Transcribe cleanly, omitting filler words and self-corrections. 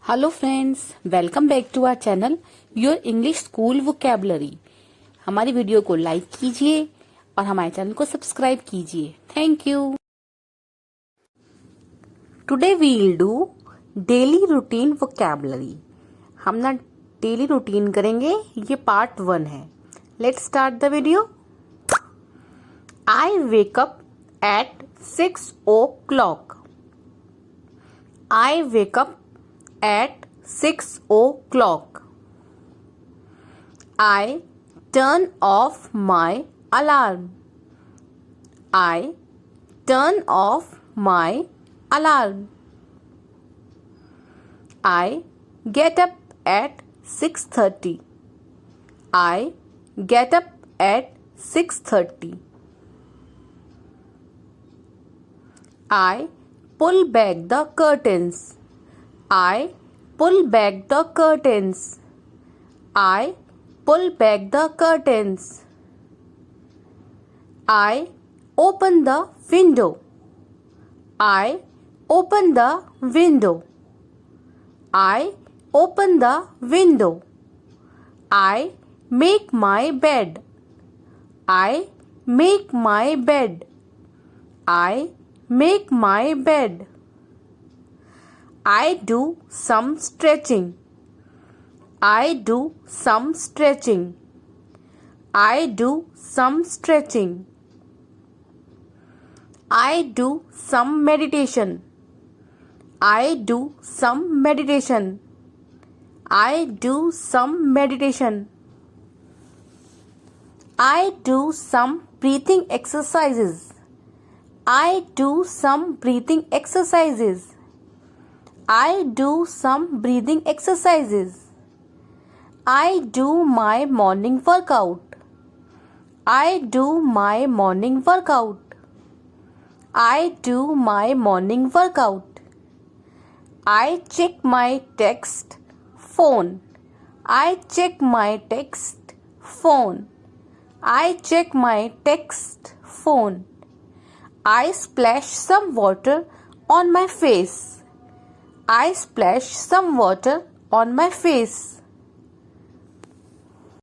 Hello friends, welcome back to our channel your English school vocabulary. हमारी video को like कीजिए और हमारे चैनल को सब्सक्राइब कीजिए। Thank you. Today we will do daily routine vocabulary. हम ना डेली रूटीन करेंगे, ये पार्ट 1 है। Let's start the video. I wake up at 6 o'clock. I wake up at 6 o'clock. I turn off my alarm. I turn off my alarm. I get up at 6:30. I get up at 6:30. I pull back the curtains. I pull back the curtains. I pull back the curtains. I open the window. I open the window. I open the window. I make my bed. I make my bed. I make my bed. I do some stretching. I do some stretching. I do some stretching. I do some meditation. I do some meditation. I do some meditation. I do some breathing exercises. I do some breathing exercises. I do some breathing exercises. I do my morning workout. I do my morning workout. I do my morning workout. I check my text phone. I check my text phone. I check my text phone. I splash some water on my face. I splash some water on my face.